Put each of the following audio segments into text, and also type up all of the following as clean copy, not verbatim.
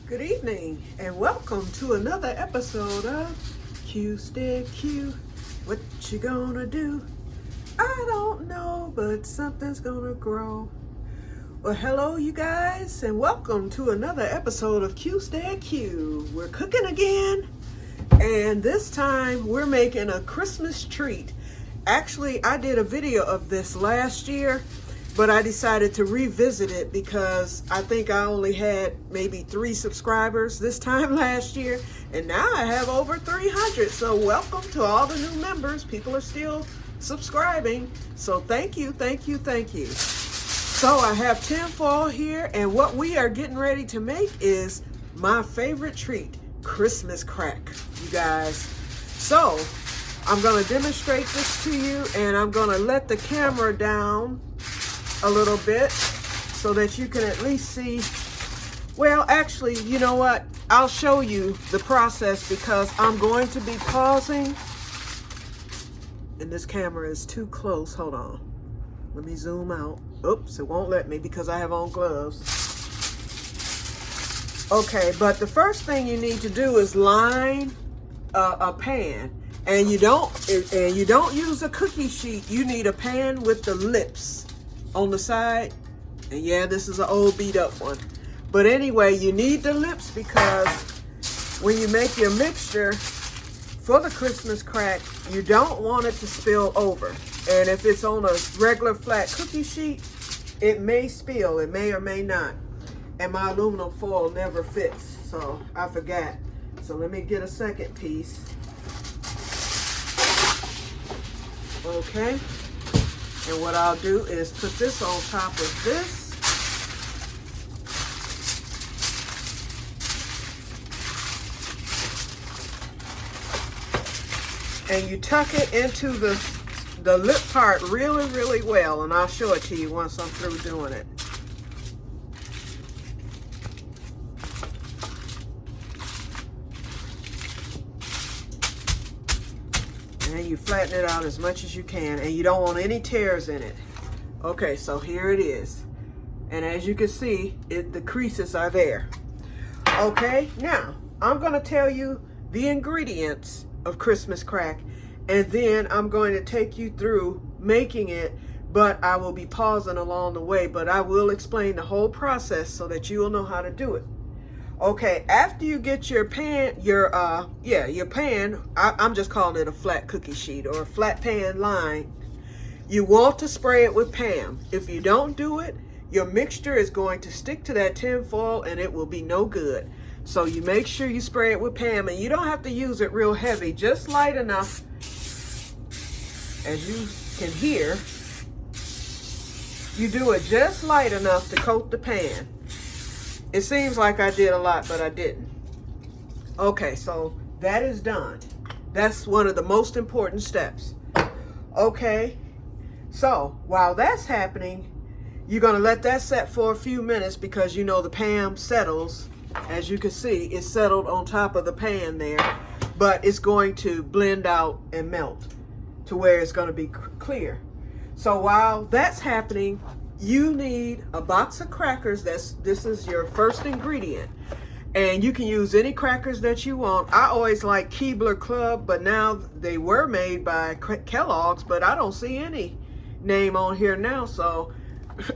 Good evening and welcome to another episode of Que-stead-Que. What you gonna do? I don't know, but something's gonna grow. Well, hello you guys and welcome to another episode of Que-stead-Que. We're cooking again and this time we're making a Christmas treat. Actually, I did a video of this last year, but I decided to revisit it because I think I only had maybe 3 subscribers this time last year, and now I have over 300. So welcome to all the new members. People are still subscribing, so thank you, thank you, thank you. So I have tinfoil here, and what we are getting ready to make is my favorite treat, Christmas crack, you guys. So I'm gonna demonstrate this to you, and I'm gonna let the camera down a little bit so that you can at least see. Well, actually, you know what? I'll show you the process because I'm going to be pausing. And this camera is too close. Hold on. Let me zoom out. Oops, it won't let me because I have on gloves. Okay, but the first thing you need to do is line a pan. And you don't use a cookie sheet. You need a pan with the lips on the side. And yeah, this is an old beat up one, but anyway, you need the lips because when you make your mixture for the Christmas crack, you don't want it to spill over. And if it's on a regular flat cookie sheet, it may spill, it may or may not. And my aluminum foil never fits, so I forgot. So let me get a second piece. Okay. And what I'll do is put this on top of this. And you tuck it into the lip part really, really well. And I'll show it to you once I'm through doing it. And you flatten it out as much as you can, and you don't want any tears in it. Okay, so here it is. And as you can see, the creases are there. Okay, now I'm gonna tell you the ingredients of Christmas crack, and then I'm going to take you through making it, but I will be pausing along the way, but I will explain the whole process so that you will know how to do it. Okay, after you get your pan, your pan, I'm just calling it a flat cookie sheet or a flat pan line, you want to spray it with Pam. If you don't do it, your mixture is going to stick to that tin foil and it will be no good. So you make sure you spray it with Pam, and you don't have to use it real heavy, just light enough. As you can hear, you do it just light enough to coat the pan. It seems like I did a lot, but I didn't. Okay, so that is done. That's one of the most important steps. Okay, so while that's happening, you're gonna let that set for a few minutes because you know the pan settles. As you can see, it's settled on top of the pan there, but it's going to blend out and melt to where it's gonna be clear. So while that's happening, you need a box of crackers. This is your first ingredient. And you can use any crackers that you want. I always like Keebler Club, but now they were made by Kellogg's, but I don't see any name on here now. So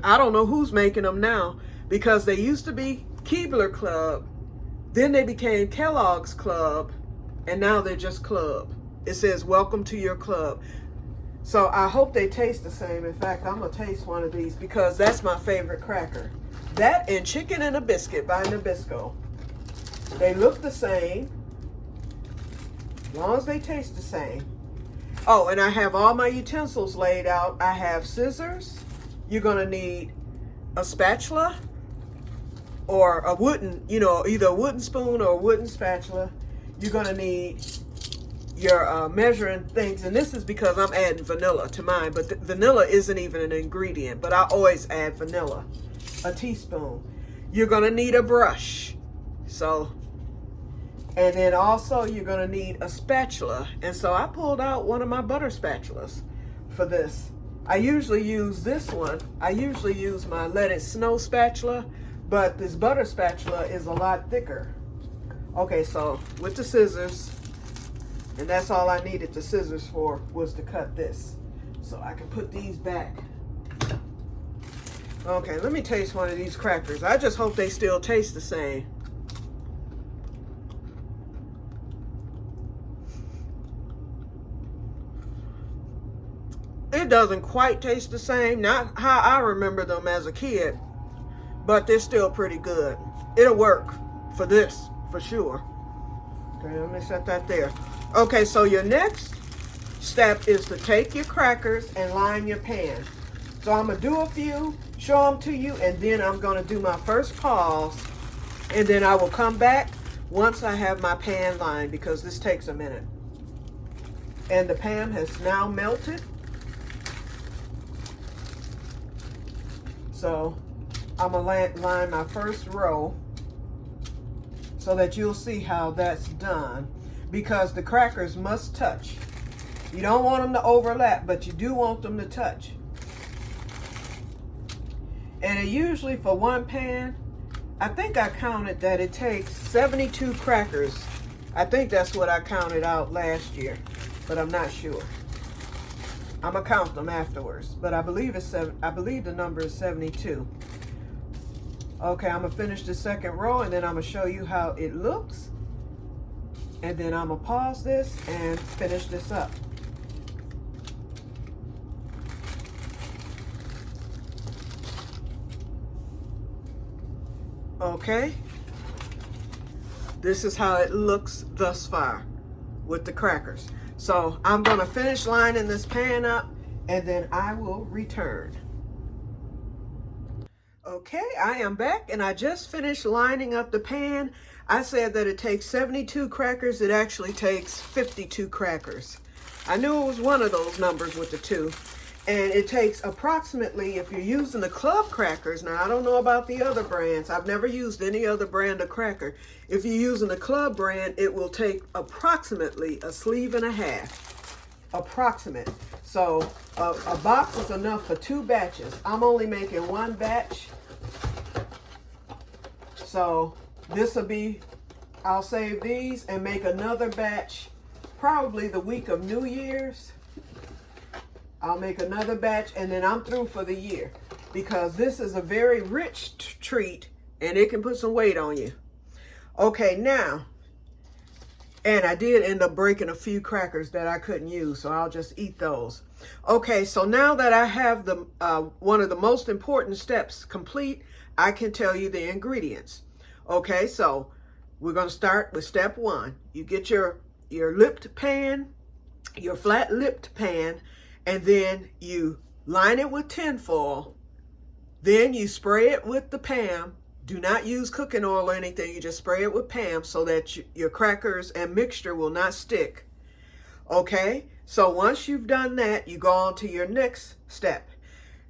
I don't know who's making them now, because they used to be Keebler Club, then they became Kellogg's Club, and now they're just Club. It says, welcome to your club. So I hope they taste the same. In fact, I'm gonna taste one of these because that's my favorite cracker. That and Chicken and a Biscuit by Nabisco. They look the same, as long as they taste the same. Oh, and I have all my utensils laid out. I have scissors. You're gonna need a spatula or a wooden, either a wooden spoon or a wooden spatula. You're gonna need your measuring things, and this is because I'm adding vanilla to mine, but vanilla isn't even an ingredient, but I always add vanilla, a teaspoon. You're gonna need a brush, and then also you're gonna need a spatula, and so I pulled out one of my butter spatulas for this. I usually use this one. I usually use my Let It Snow spatula, but this butter spatula is a lot thicker. Okay, so with the scissors, and that's all I needed the scissors for, was to cut this. So I can put these back. Okay, let me taste one of these crackers. I just hope they still taste the same. It doesn't quite taste the same, not how I remember them as a kid, but they're still pretty good. It'll work for this, for sure. Okay, let me set that there. Okay, so your next step is to take your crackers and line your pan. So I'm gonna do a few, show them to you, and then I'm gonna do my first pause, and then I will come back once I have my pan lined, because this takes a minute. And the pan has now melted. So I'm gonna line my first row so that you'll see how that's done, because the crackers must touch. You don't want them to overlap, but you do want them to touch. And it usually, for one pan, I think I counted that it takes 72 crackers. I think that's what I counted out last year, but I'm not sure. I'm gonna count them afterwards, but I believe the number is 72. Okay, I'm gonna finish the second row, and then I'm gonna show you how it looks, and then I'm gonna pause this and finish this up. Okay, this is how it looks thus far with the crackers. So I'm gonna finish lining this pan up, and then I will return. Okay, I am back, and I just finished lining up the pan. I said that it takes 72 crackers. It actually takes 52 crackers. I knew it was one of those numbers with the 2. And it takes approximately, if you're using the club crackers, now I don't know about the other brands. I've never used any other brand of cracker. If you're using the club brand, it will take approximately a sleeve and a half. Approximate. So a box is enough for 2 batches. I'm only making 1 batch. So this will be, I'll save these and make another batch probably the week of New Year's. I'll make another batch, and then I'm through for the year, because this is a very rich treat and it can put some weight on you. Okay, now, and I did end up breaking a few crackers that I couldn't use, so I'll just eat those. Okay, so now that I have the one of the most important steps complete, I can tell you the ingredients. Okay, so we're going to start with step 1. You get your lipped pan, your flat lipped pan, and then you line it with tinfoil. Then you spray it with the PAM. Do not use cooking oil or anything. You just spray it with PAM so that your crackers and mixture will not stick. Okay, so once you've done that, you go on to your next step.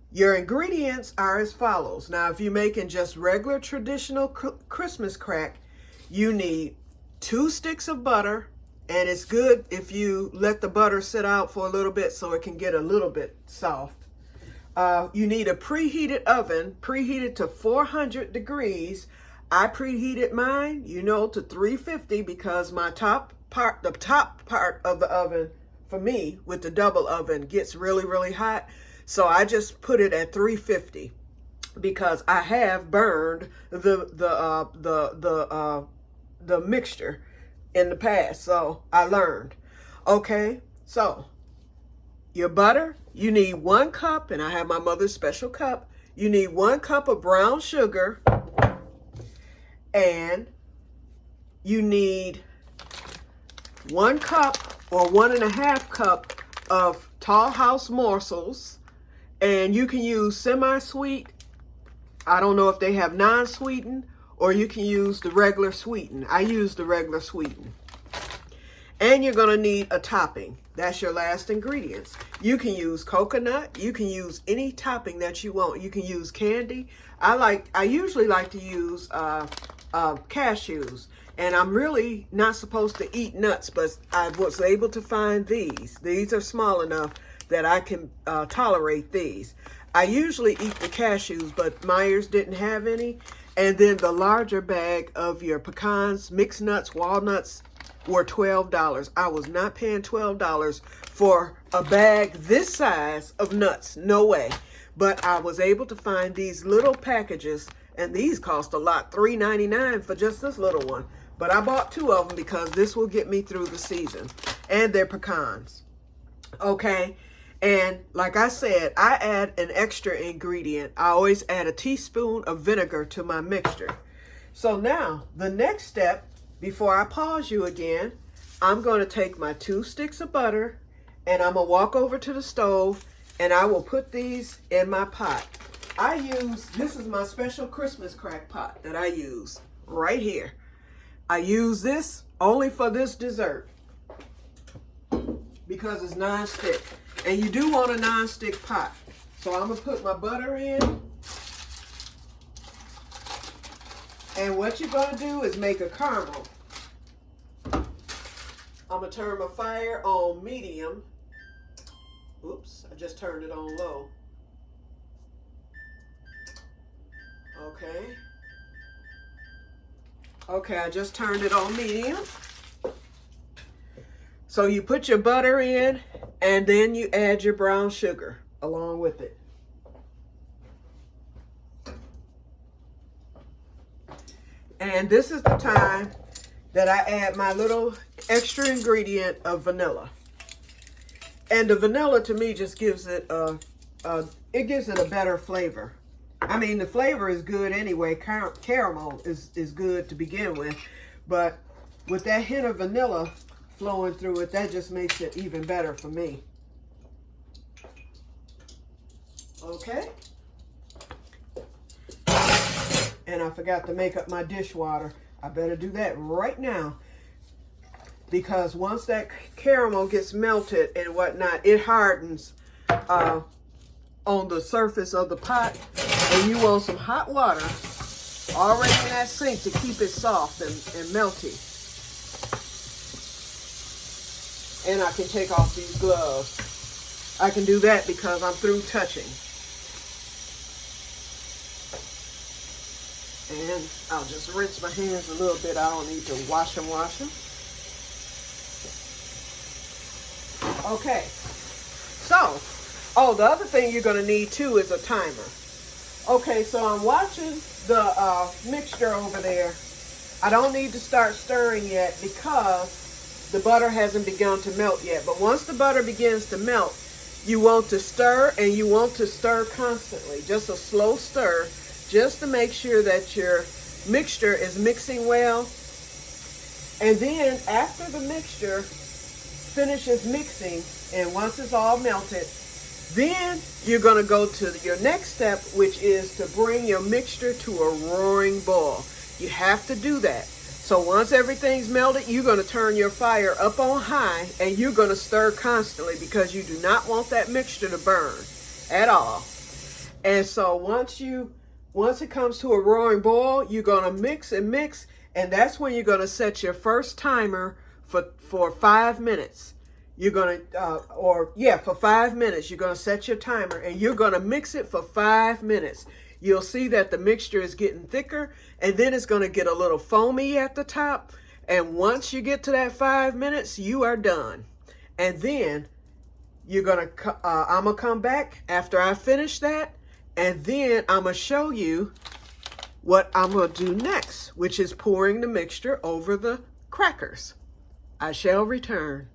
Your ingredients are as follows. Now, if you're making just regular traditional Christmas crack, you need 2 sticks of butter. And it's good if you let the butter sit out for a little bit so it can get a little bit soft. You need a preheated oven, preheated to 400 degrees. I preheated mine, to 350, because the top part of the oven, for me, with the double oven, gets really, really hot. So I just put it at 350 because I have burned the mixture in the past, so I learned. Okay, so your butter, you need 1 cup, and I have my mother's special cup. You need 1 cup of brown sugar, and you need 1 cup or 1.5 cup of Tall House morsels, and you can use semi-sweet. I don't know if they have non-sweetened, or you can use the regular sweetened. I use the regular sweetened. And you're gonna need a topping. That's your last ingredients. You can use coconut. You can use any topping that you want. You can use candy. I usually like to use cashews. And I'm really not supposed to eat nuts, but I was able to find these. These are small enough that I can tolerate these. I usually eat the cashews, but Myers didn't have any. And then the larger bag of your pecans, mixed nuts, walnuts were $12. I was not paying $12 for a bag this size of nuts. No way. But I was able to find these little packages, and these cost a lot, $3.99 for just this little one. But I bought 2 of them because this will get me through the season. And they're pecans. Okay. And like I said, I add an extra ingredient. I always add a teaspoon of vinegar to my mixture. So now the next step, before I pause you again, I'm going to take my 2 sticks of butter and I'm going to walk over to the stove and I will put these in my pot. This is my special Christmas crack pot that I use right here. I use this only for this dessert because it's non-stick. And you do want a non-stick pot. So I'm going to put my butter in. And what you're going to do is make a caramel. I'm going to turn my fire on medium. Oops, I just turned it on low. Okay. Okay, I just turned it on medium. So you put your butter in, and then you add your brown sugar along with it. And this is the time that I add my little extra ingredient of vanilla. And the vanilla to me just gives it a better flavor. I mean, the flavor is good anyway. Caramel is good to begin with, but with that hint of vanilla flowing through it, that just makes it even better for me. Okay. And I forgot to make up my dishwater. I better do that right now, because once that caramel gets melted and whatnot, it hardens on the surface of the pot, and you want some hot water already in that sink to keep it soft and melty. And I can take off these gloves. I can do that because I'm through touching. And I'll just rinse my hands a little bit. I don't need to wash them. Okay. So, the other thing you're going to need too is a timer. Okay, so I'm watching the mixture over there. I don't need to start stirring yet because the butter hasn't begun to melt yet. But once the butter begins to melt, you want to stir, and you want to stir constantly. Just a slow stir, just to make sure that your mixture is mixing well. And then after the mixture finishes mixing, and once it's all melted, then you're going to go to your next step, which is to bring your mixture to a roaring boil. You have to do that. So once everything's melted, you're going to turn your fire up on high, and you're going to stir constantly because you do not want that mixture to burn at all. And so once it comes to a roaring boil, you're going to mix and mix, and that's when you're going to set your first timer for 5 minutes. You're going to, for 5 minutes, you're going to set your timer, and you're going to mix it for 5 minutes. You'll see that the mixture is getting thicker, and then it's going to get a little foamy at the top. And once you get to that 5 minutes, you are done. And then I'm going to come back after I finish that, and then I'm going to show you what I'm going to do next, which is pouring the mixture over the crackers. I shall return.